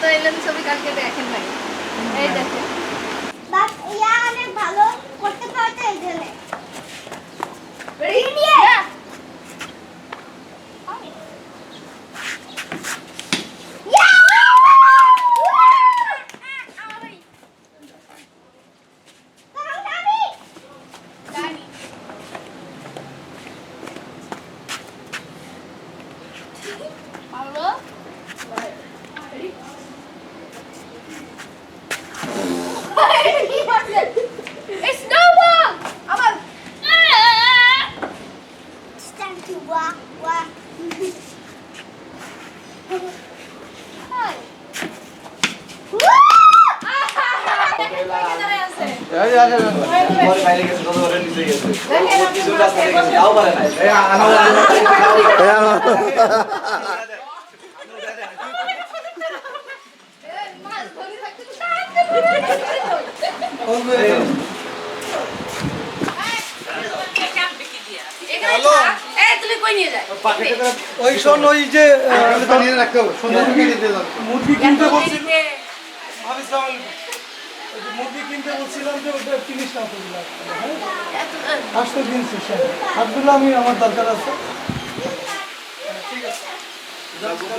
তো এলেন ছবি কালকে দেখেন নাই এই দেখেন বাট ইয়া অনেক ভালো করতে পারতে এখানে ready It's no more. Amal. Stand to walk. Hi. ওই শোন ওই যে মুরগি কিনতে বলছিল মুরগি কিনতে বলছিলাম যে ওটা 30 টাকা করে লাগবে আসতে কিনছি হাঁসগুলো আমি আমার দরকার আছে ঠিক আছে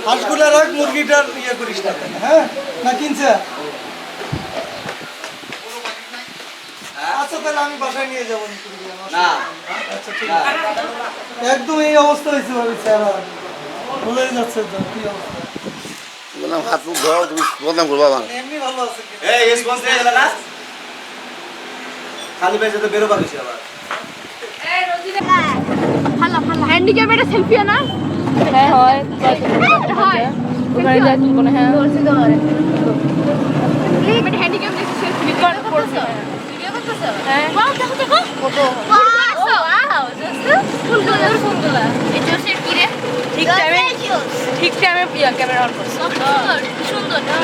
হাঁসগুলো রাখ মুরগিটার ইয়ে করিস না হ্যাঁ না কিনছে আচ্ছা তাহলে আমি বাসায় নিয়ে যাবো না আচ্ছা একদম এই অবস্থা হয়েছে ভাবি চেহারা বলেই যাচ্ছে তো কি অবস্থা বললাম হাত মুখ ধোয়াও, তুমি বদনাম করবো আমার। এমনি ভালো আছে কিন্তু। এই রেসপন্স দিয়ে গেল না খালি পেয়ে যেতে বেরোবা কিছু আবার ভালো ভালো হ্যান্ডিক্যাপ এটা সেলফি না হ্যাঁ হয় হয় ওখানে যাই তুলবো না হ্যাঁ বলছি তো আরে মানে হ্যান্ডিক্যাপ দেখে সেলফি করছো ভিডিও করছো হ্যাঁ ওয়াও দেখো দেখো ফটো ওয়াও ফুলগুলা এই জোসের কি রে ঠিক টাইমে ক্যামেরা অন করছি সুন্দর না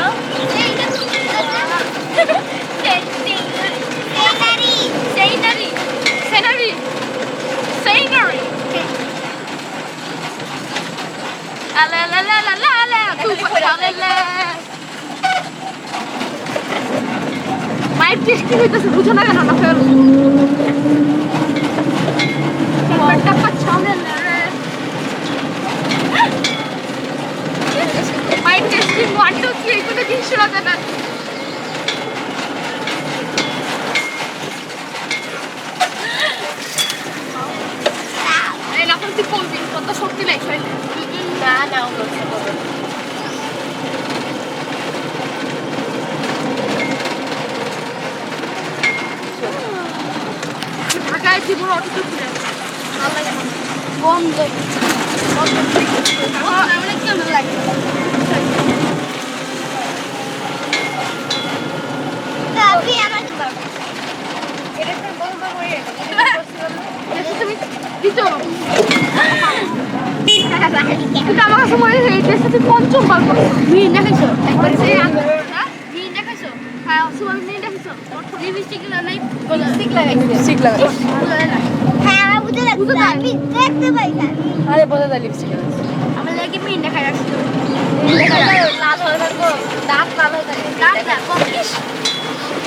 মাইক টেস্টিং হইতেছে বুঝো না কেন না ফেল মাইক টেস্টিং 1 2 3 কোনো দিন শোনা যায় না এই এখন তুই করবি কত শক্তি নাই শরীরে না না ও করছে ঢাকায় জীবন অটো ঘুরে বন্ধ আমার কেমন লাগে আপনি আমার এটা তো বলবো হয়ে তুমি দিছো কিন্তু আমার কাছে মনে হয় এই ড্রেসটা তুমি পঞ্চমবার করছো গ্রিন দেখাইছো একবার সেই গ্রিন দেখাইছো হ্যাঁ সুমান গ্রিন দেখাইছো লিপস্টিক নাই লিপস্টিক লাগাইছো লিপস্টিক লাগা হ্যাঁ আমি বুঝতে লাগছে আমি দেখতে পাই না আরে বোঝা যায় লিপস্টিক আমার লাগে গ্রিন দেখাই রাখছো লাল হয়ে থাকো দাঁত লাল হয়ে থাকে দাঁত না কমিস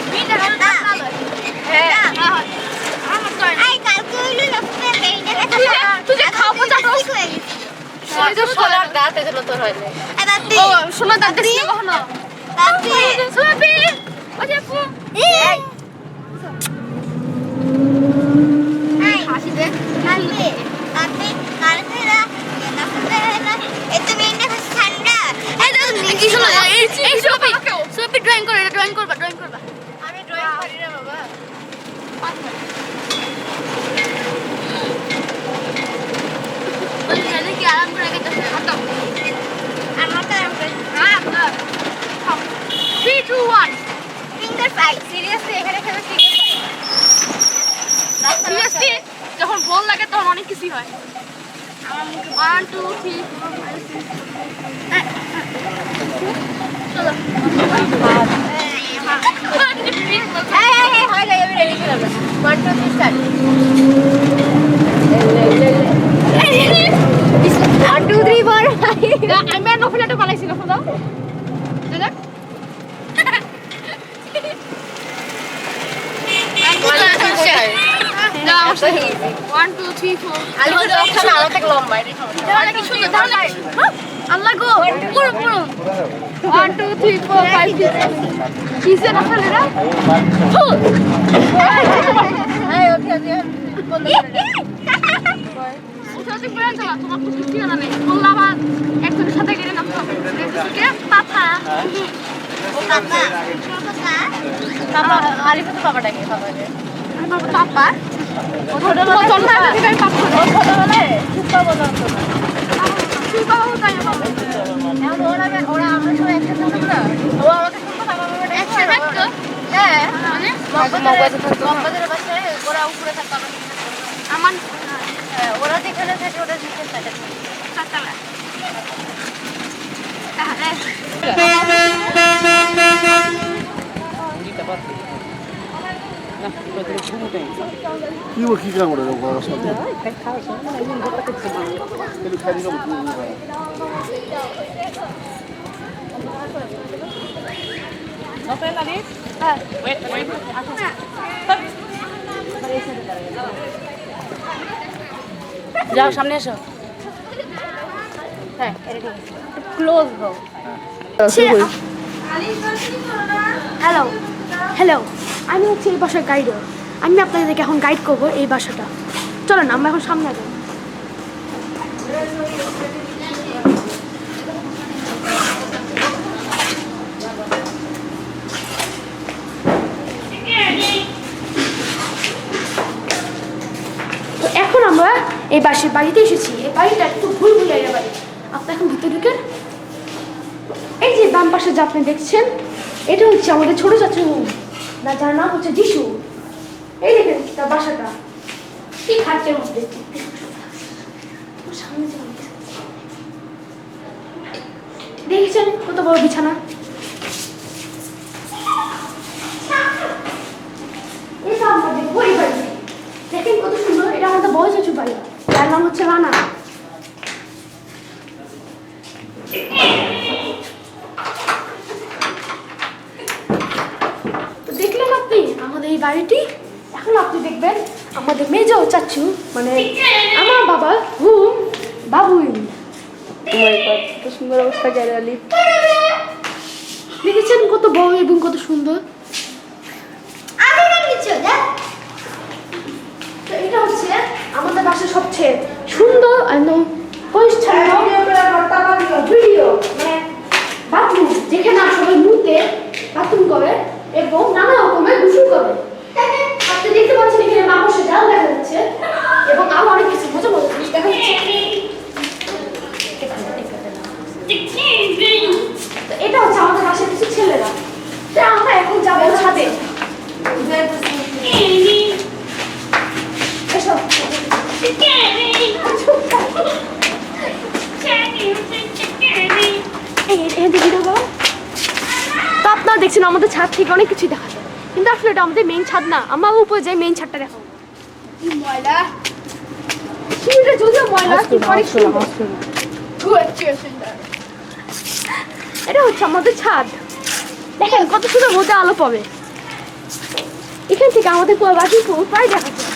গ্রিন দেখাই দাঁত লাল হয় হ্যাঁ আমার তো আই কালকে হইলো না গ্রিন দেখাই তুই যে খাও পচা তো ওই তো সোনার দাঁত এগুলো তোর হয় না ও সোনা দাঁত দেখছিস কখনো দাঁতে সুপি ওরে আপু এই হাসি দেখ কালকে কালকে না এত মেইনটা ঠান্ডা এই কি শোনা এই সুপি ড্রয়িং করে এটা ড্রয়িং করবা আমি ড্রয়িং পারি না বাবা বলি জানি কি আরাম করে গেছে হাঁটো আমার তো আরাম করে না 3 2 1 ফিঙ্গার ফাইট সিরিয়াসলি এখানে খেলে ফিঙ্গার ফাইট সিরিয়াসলি যখন বল লাগে তখন অনেক কিছু হয় আমার মুখে 1 2 3 চলো হয় গেছে আমি রেডি করে 1 2 3 স্টার্ট 1 2 3 4 আমি নফিলাটা বানাইছিল খোদা দেখ আল্লাহ গো পুরো পুরো 1 2 3 4 5 6 কিসে না খেলেরা এই ওকে ওকে ওকে ব্র্যান্ড চালা তোমার কিছু কি জানা নেই বললাম একজনের সাথে গেলে নাম হবে কে পাপা ও পাপা পাপা আলিফা তো পাপা ডাকে পাপাকে বাবা পাপা ও ছোটবেলায় জন্মায় থেকে পাপা ও ছোটবেলায় সুপা বলা হতো না সুপা হতো না বাবা এখন ওরা আমরা সবাই একসাথে থাকতাম না ও আমাকে সুপা পাপা বাবা ডাকে একসাথে থাকতো হ্যাঁ মানে মগবাজারের বাসায় ওরা উপরে থাকতো আমার ওরা যেখানে থাকে ওরা নিচে থাকে চারতলা কি কাম করে বড় সাথে যাও সামনে এসো হ্যাঁ ক্লোজ হও হ্যালো হ্যালো আমি হচ্ছে এই বাসার গাইডার আমি আপনাদেরকে এখন গাইড করবো এই বাসাটা চলো না আমরা এখন সামনে যাবো। তো এখন আমরা এই বাসের বাড়িতে এসেছি। এই বাড়িটা একটু ভুল ভুলাইয়া বাড়ি। আপনি এখন ভিতরে ঢুকেন। এই যে বাম পাশে যা আপনি দেখছেন, এটা হচ্ছে আমাদের ছোট চাচু না, যার নাম হচ্ছে যিশু। এই দেখেন তার বাসাটা কি খাটের মধ্যে। সামনে দেখেছেন কত বড় বিছানা। এটা আমরা দেখবো এই বাড়ি। দেখেন কত সুন্দর। এটা আমাদের বড় চাচুর বাড়ি, যার নাম হচ্ছে রানা। তো দেখলেন আপনি আমাদের এই বাড়িটি। এখন আপনি দেখবেন আমাদের মেজো চাচু মানে আমার বাবা বাবুই। কত সুন্দর অবস্থা গ্যালারি। দেখেছেন কত বড় এবং কত সুন্দর। তো এটা হচ্ছে আমাদের বাসার সবচেয়ে সুন্দর পরিচ্ছন্ন ভিডিও মানে বাথরুম, যেখানে সবাই মুতে বাথরুম করে এবং নানা রকমের গোসল করে। আপনি দেখতে পাচ্ছেন এখানে মাংসের জাল দেখা যাচ্ছে এবং আরো অনেক কিছু মজা মজা জিনিস দেখা যাচ্ছে। তো এটা হচ্ছে আমাদের বাসার কিছু ছেলেরা। তো আমরা এখন যাবো ছাদে। এসো। তো আপনারা দেখছেন আমাদের ছাদ থেকে অনেক কিছুই দেখা যায়, কিন্তু আসলে এটা আমাদের মেইন ছাদ না। আমার উপরে যে মেইন ছাদটা দেখাবো। কি ময়লা, সিঁড়িটা যদিও ময়লা কিন্তু অনেক সুন্দর। এটা হচ্ছে আমাদের ছাদ। দেখেন কত সুন্দর রোদে আলো পাবে। এখান থেকে আমাদের পুরো বাড়ির পুরো প্রায় দেখা যায়।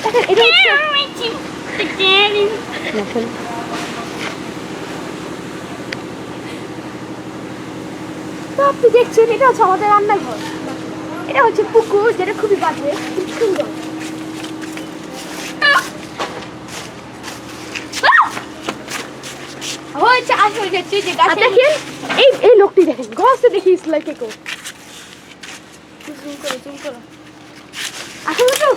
দেখেন এটা হচ্ছে তো আপনি দেখছেন এটা হচ্ছে আমাদের রান্নাঘর। এটা হচ্ছে পুকুর, যেটা খুবই বাজে কিন্তু সুন্দর। দেখেন এই লোকটি দেখেন ঘরে দেখি ইসলাই কেকো জুম করো আসলে তো